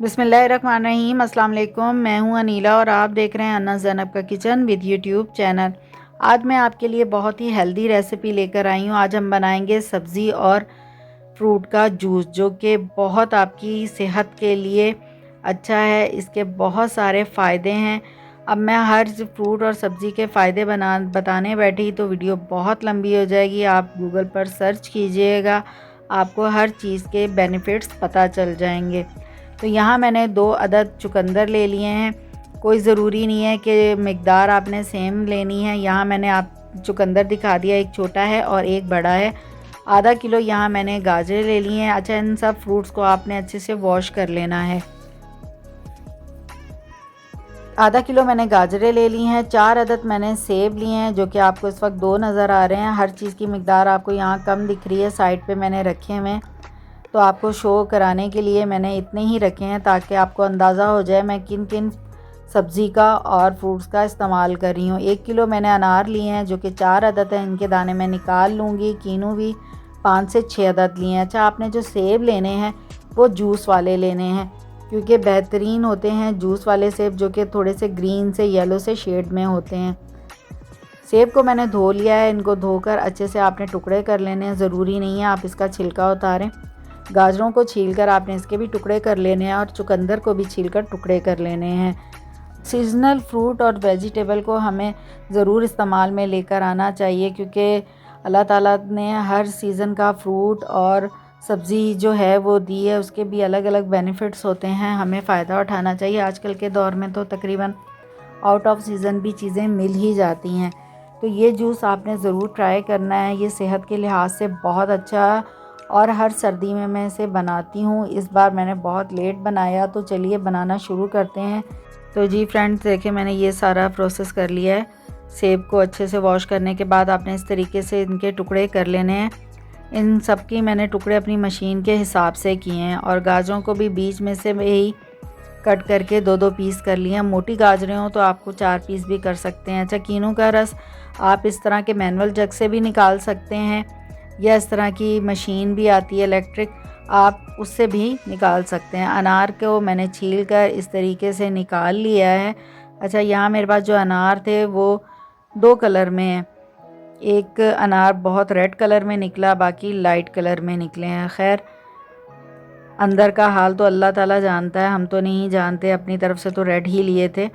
बिस्मिल्लाहिर्रहमानिर्रहीम। अस्सलाम वालेकुम। मैं हूं अनीला और आप देख रहे हैं अन्ना ज़ैनब का किचन विद यूट्यूब चैनल। आज मैं आपके लिए बहुत ही हेल्दी रेसिपी लेकर आई हूं। आज हम बनाएंगे सब्ज़ी और फ्रूट का जूस, जो कि बहुत आपकी सेहत के लिए अच्छा है। इसके बहुत सारे फ़ायदे हैं। अब मैं हर फ्रूट और सब्ज़ी के फ़ायदे बताने बैठी तो वीडियो बहुत लंबी हो जाएगी। आप गूगल पर सर्च कीजिएगा, आपको हर चीज़ के बेनिफिट्स पता चल जाएंगे। तो यहाँ मैंने 2 अदद चुकंदर ले लिए हैं। कोई ज़रूरी नहीं है कि मिक़दार आपने सेम लेनी है। यहाँ मैंने आप चुकंदर दिखा दिया, एक छोटा है और एक बड़ा है। आधा किलो यहाँ मैंने गाजर ले लिए हैं। अच्छा, इन सब फ्रूट्स को आपने अच्छे से वॉश कर लेना है। आधा किलो मैंने गाजरें ले ली हैं। 4 अदद मैंने सेब लिए हैं, जो कि आपको इस वक्त 2 नज़र आ रहे हैं। हर चीज़ की मिक़दार आपको यहाँ कम दिख रही है, साइड पे मैंने रखे हुए हैं। तो आपको शो कराने के लिए मैंने इतने ही रखे हैं, ताकि आपको अंदाज़ा हो जाए मैं किन किन सब्ज़ी का और फ्रूट्स का इस्तेमाल कर रही हूँ। 1 किलो मैंने अनार लिए हैं, जो कि 4 अदद हैं। इनके दाने मैं निकाल लूँगी। कीनू भी 5 से 6 अदद लिए हैं। अच्छा, आपने जो सेब लेने हैं वो जूस वाले लेने हैं, क्योंकि बेहतरीन होते हैं जूस वाले सेब, जो कि थोड़े से ग्रीन से येलो से शेड में होते हैं। सेब को मैंने धो लिया है। इनको धोकर अच्छे से आपने टुकड़े कर लेने हैं। ज़रूरी नहीं है आप इसका छिलका उतारें। गाजरों को छीलकर आपने इसके भी टुकड़े कर लेने हैं और चुकंदर को भी छीलकर टुकड़े कर लेने हैं। सीज़नल फ्रूट और वेजिटेबल को हमें ज़रूर इस्तेमाल में लेकर आना चाहिए, क्योंकि अल्लाह ताला ने हर सीज़न का फ्रूट और सब्ज़ी जो है वो दी है। उसके भी अलग अलग बेनिफिट्स होते हैं, हमें फ़ायदा उठाना चाहिए। आजकल के दौर में तो तकरीबन आउट ऑफ सीज़न भी चीज़ें मिल ही जाती हैं। तो ये जूस आपने ज़रूर ट्राई करना है। ये सेहत के लिहाज से बहुत अच्छा है और हर सर्दी में मैं इसे बनाती हूँ। इस बार मैंने बहुत लेट बनाया, तो चलिए बनाना शुरू करते हैं। तो जी फ्रेंड्स, देखिए मैंने ये सारा प्रोसेस कर लिया है। सेब को अच्छे से वॉश करने के बाद आपने इस तरीके से इनके टुकड़े कर लेने हैं। इन सब की मैंने टुकड़े अपनी मशीन के हिसाब से किए हैं, और गाजरों को भी बीच में से यही कट करके 2-2 पीस कर लिए हैं। मोटी गाजरें हो तो आपको 4 पीस भी कर सकते हैं। अच्छा, कीनू का रस आप इस तरह के मैनुअल जग से भी निकाल सकते हैं, या इस तरह की मशीन भी आती है इलेक्ट्रिक, आप उससे भी निकाल सकते हैं। अनार को मैंने छील कर इस तरीके से निकाल लिया है। अच्छा, यहाँ मेरे पास जो अनार थे वो 2 कलर में हैं। एक अनार बहुत रेड कलर में निकला, बाकी लाइट कलर में निकले हैं। खैर, अंदर का हाल तो अल्लाह ताला जानता है, हम तो नहीं जानते। अपनी तरफ से तो रेड ही लिए थे।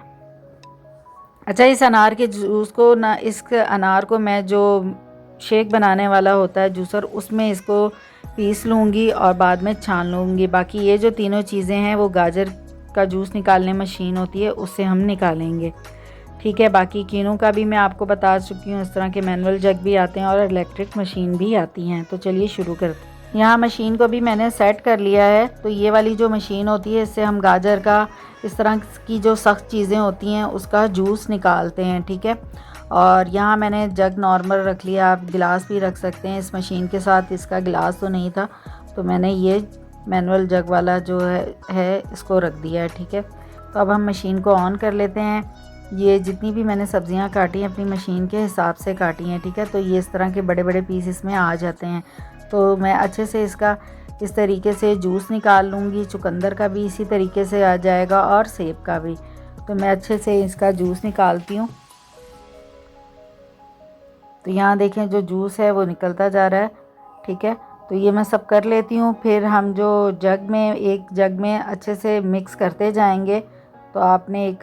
अच्छा, इस अनार के जूस को ना, इस अनार को मैं जो शेक बनाने वाला होता है जूसर, उसमें इसको पीस लूँगी और बाद में छान लूँगी। बाकी ये जो तीनों चीज़ें हैं वो गाजर का जूस निकालने मशीन होती है, उससे हम निकालेंगे। ठीक है, बाकी कीनों का भी मैं आपको बता चुकी हूँ। इस तरह के मैनुअल जग भी आते हैं और इलेक्ट्रिक मशीन भी आती हैं। तो चलिए शुरू करते हैं। यहाँ मशीन को भी मैंने सेट कर लिया है। तो ये वाली जो मशीन होती है, इससे हम गाजर का, इस तरह की जो सख्त चीज़ें होती हैं उसका जूस निकालते हैं। ठीक है, और यहाँ मैंने जग नॉर्मल रख लिया, आप गिलास भी रख सकते हैं। इस मशीन के साथ इसका गिलास तो नहीं था, तो मैंने ये मैनुअल जग वाला जो है इसको रख दिया है। ठीक है, तो अब हम मशीन को ऑन कर लेते हैं। ये जितनी भी मैंने सब्जियां काटी हैं अपनी मशीन के हिसाब से काटी हैं। ठीक है, तो ये इस तरह के बड़े बड़े पीस इसमें आ जाते हैं। तो मैं अच्छे से इसका इस तरीके से जूस निकाल लूँगी। चुकंदर का भी इसी तरीके से आ जाएगा और सेब का भी। तो मैं अच्छे से इसका जूस निकालती हूँ। तो यहाँ देखें जो जूस है वो निकलता जा रहा है। ठीक है, तो ये मैं सब कर लेती हूँ। फिर हम जो जग में, एक जग में अच्छे से मिक्स करते जाएंगे। तो आपने एक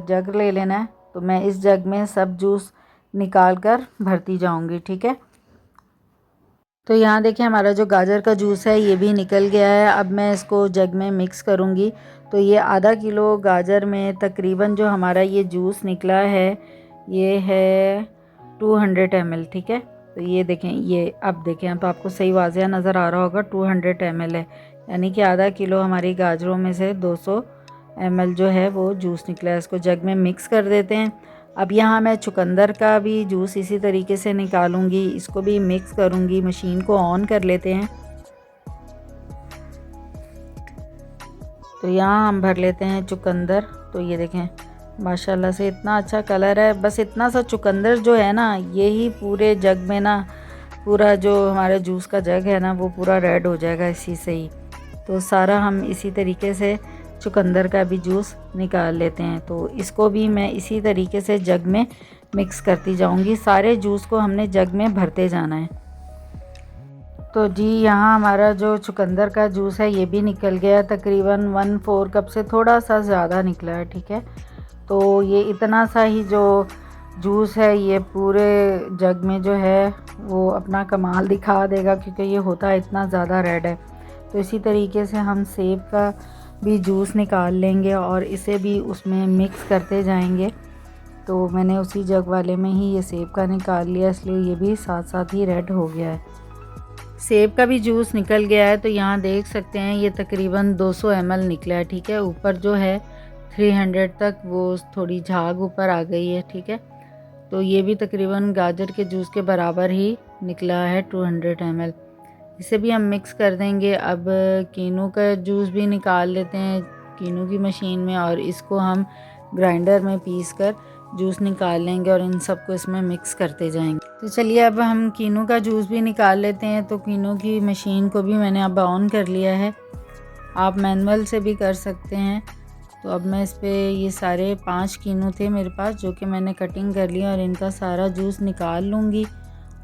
जग ले लेना है। तो मैं इस जग में सब जूस निकाल कर भरती जाऊँगी। ठीक है, तो यहाँ देखिए हमारा जो गाजर का जूस है ये भी निकल गया है। अब मैं इसको जग में मिक्स करूँगी। तो ये आधा किलो गाजर में तकरीबन जो हमारा ये जूस निकला है ये है 200 ml। ठीक है, तो ये देखें, ये अब देखें तो आपको सही वाज़िया नज़र आ रहा होगा, 200 ml है, यानी कि आधा किलो हमारी गाजरों में से 200 ml जो है वो जूस निकला है। इसको जग में मिक्स कर देते हैं। अब यहाँ मैं चुकंदर का भी जूस इसी तरीके से निकालूंगी, इसको भी मिक्स करूंगी। मशीन को ऑन कर लेते हैं। तो यहाँ हम भर लेते हैं चुकंदर। तो ये देखें माशाल्लाह से इतना अच्छा कलर है। बस इतना सा चुकंदर जो है ना, यही पूरे जग में ना, पूरा जो हमारा जूस का जग है ना वो पूरा रेड हो जाएगा इसी से ही। तो सारा हम इसी तरीके से चुकंदर का भी जूस निकाल लेते हैं। तो इसको भी मैं इसी तरीके से जग में मिक्स करती जाऊंगी। सारे जूस को हमने जग में भरते जाना है। तो जी यहाँ हमारा जो चुकंदर का जूस है ये भी निकल गया, तकरीबन 1/4 कप से थोड़ा सा ज़्यादा निकला है। ठीक है, तो ये इतना सा ही जो जूस है ये पूरे जग में जो है वो अपना कमाल दिखा देगा, क्योंकि ये होता इतना ज़्यादा रेड है। तो इसी तरीके से हम सेब का भी जूस निकाल लेंगे और इसे भी उसमें मिक्स करते जाएंगे। तो मैंने उसी जग वाले में ही ये सेब का निकाल लिया, इसलिए ये भी साथ साथ ही रेड हो गया है। सेब का भी जूस निकल गया है। तो यहाँ देख सकते हैं ये तकरीबन 200 ml निकला है। ठीक है, ऊपर जो है 300 तक वो थोड़ी झाग ऊपर आ गई है। ठीक है, तो ये भी तकरीबन गाजर के जूस के बराबर ही निकला है 200 ml। इसे भी हम मिक्स कर देंगे। अब कीनू का जूस भी निकाल लेते हैं कीनू की मशीन में, और इसको हम ग्राइंडर में पीस कर जूस निकाल लेंगे और इन सबको इसमें मिक्स करते जाएंगे। तो चलिए अब हम कीनू का जूस भी निकाल लेते हैं। तो कीनू की मशीन को भी मैंने अब ऑन कर लिया है, आप मैनुअल से भी कर सकते हैं। तो अब मैं इस पर ये सारे 5 कीनू थे मेरे पास, जो कि मैंने कटिंग कर लिया, और इनका सारा जूस निकाल लूँगी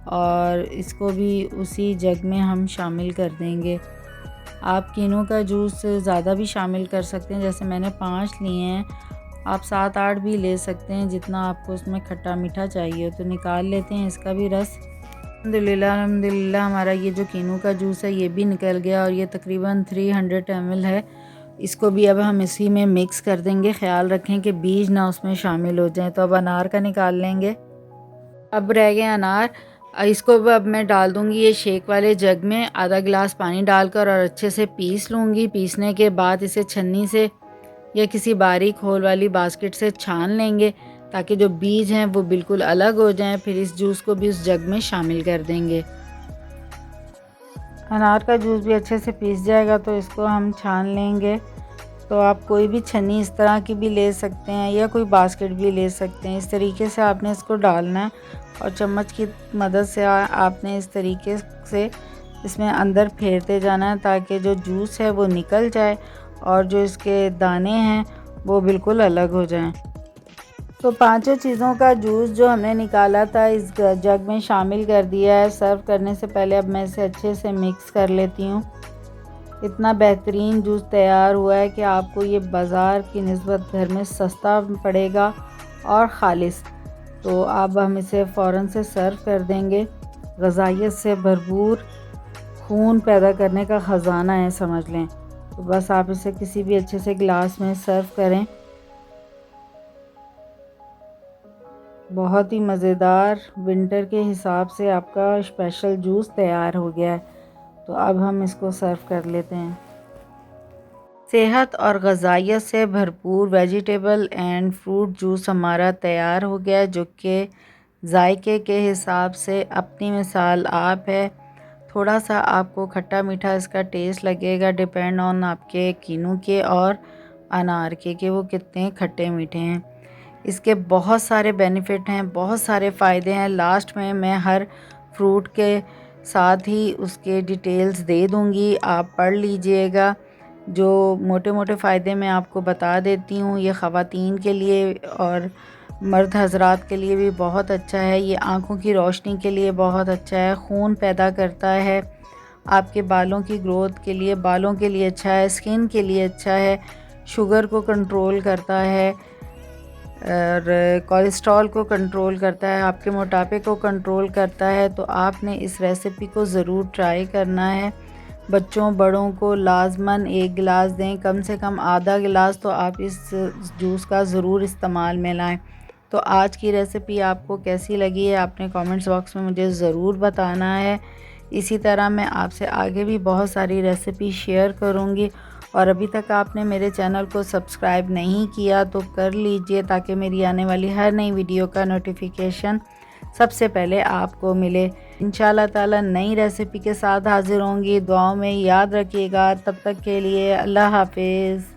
और इसको भी उसी जग में हम शामिल कर देंगे। आप कीनू का जूस ज़्यादा भी शामिल कर सकते हैं, जैसे मैंने 5 लिए हैं, आप 7-8 भी ले सकते हैं, जितना आपको उसमें खट्टा मीठा चाहिए। तो निकाल लेते हैं इसका भी रस। अल्हम्दुलिल्लाह हमारा ये जो कीनू का जूस है ये भी निकल गया, और ये तकरीबन 300 ml है। इसको भी अब हम इसी में मिक्स कर देंगे। ख्याल रखें कि बीज ना उसमें शामिल हो जाएं। तो अब अनार का निकाल लेंगे। अब रह गए अनार, इसको अब मैं डाल दूंगी ये शेक वाले जग में, आधा गिलास पानी डालकर, और अच्छे से पीस लूँगी। पीसने के बाद इसे छन्नी से या किसी बारीक होल वाली बास्केट से छान लेंगे, ताकि जो बीज हैं वो बिल्कुल अलग हो जाएं। फिर इस जूस को भी उस जग में शामिल कर देंगे। अनार का जूस भी अच्छे से पीस जाएगा तो इसको हम छान लेंगे। तो आप कोई भी छन्नी इस तरह की भी ले सकते हैं या कोई बास्केट भी ले सकते हैं। इस तरीके से आपने इसको डालना है और चम्मच की मदद से आपने इस तरीके से इसमें अंदर फेरते जाना है, ताकि जो जूस है वो निकल जाए और जो इसके दाने हैं वो बिल्कुल अलग हो जाएं। तो 5 चीज़ों का जूस जो हमने निकाला था इस जग में शामिल कर दिया है। सर्व करने से पहले अब मैं इसे अच्छे से मिक्स कर लेती हूँ। इतना बेहतरीन जूस तैयार हुआ है कि आपको ये बाज़ार की निस्बत घर में सस्ता पड़ेगा और ख़ालिस। तो अब हम इसे फ़ौरन से सर्व कर देंगे। ग़ज़ाइयत से भरपूर, खून पैदा करने का ख़जाना है समझ लें। तो बस आप इसे किसी भी अच्छे से गिलास में सर्व करें। बहुत ही मज़ेदार विंटर के हिसाब से आपका स्पेशल जूस तैयार हो गया है। तो अब हम इसको सर्व कर लेते हैं। सेहत और ग़ज़ाइयत से भरपूर वेजिटेबल एंड फ्रूट जूस हमारा तैयार हो गया है, जो कि जायके के हिसाब से अपनी मिसाल आप है। थोड़ा सा आपको खट्टा मीठा इसका टेस्ट लगेगा, डिपेंड ऑन आपके कीनू के और अनार के कि वो कितने खट्टे मीठे हैं। इसके बहुत सारे बेनिफिट हैं, बहुत सारे फ़ायदे हैं। लास्ट में मैं हर फ्रूट के साथ ही उसके डिटेल्स दे दूँगी, आप पढ़ लीजिएगा। जो मोटे मोटे फ़ायदे मैं आपको बता देती हूँ। ये ख़वातीन के लिए और मर्द हज़रात के लिए भी बहुत अच्छा है। ये आँखों की रोशनी के लिए बहुत अच्छा है, खून पैदा करता है, आपके बालों की ग्रोथ के लिए, बालों के लिए अच्छा है, स्किन के लिए अच्छा है, शुगर को कंट्रोल करता है और कोलेस्ट्रॉल को कंट्रोल करता है, आपके मोटापे को कंट्रोल करता है। तो आपने इस रेसिपी को ज़रूर ट्राई करना है। बच्चों बड़ों को लाजमन 1 गिलास दें, कम से कम आधा गिलास तो आप इस जूस का ज़रूर इस्तेमाल में लाएं। तो आज की रेसिपी आपको कैसी लगी है आपने कमेंट्स बॉक्स में मुझे ज़रूर बताना है। इसी तरह मैं आपसे आगे भी बहुत सारी रेसिपी शेयर करूँगी। और अभी तक आपने मेरे चैनल को सब्सक्राइब नहीं किया तो कर लीजिए, ताकि मेरी आने वाली हर नई वीडियो का नोटिफिकेशन सबसे पहले आपको मिले। इंशाल्लाह ताला नई रेसिपी के साथ हाज़िर होंगी। दुआओं में याद रखिएगा। तब तक के लिए अल्लाह हाफिज़।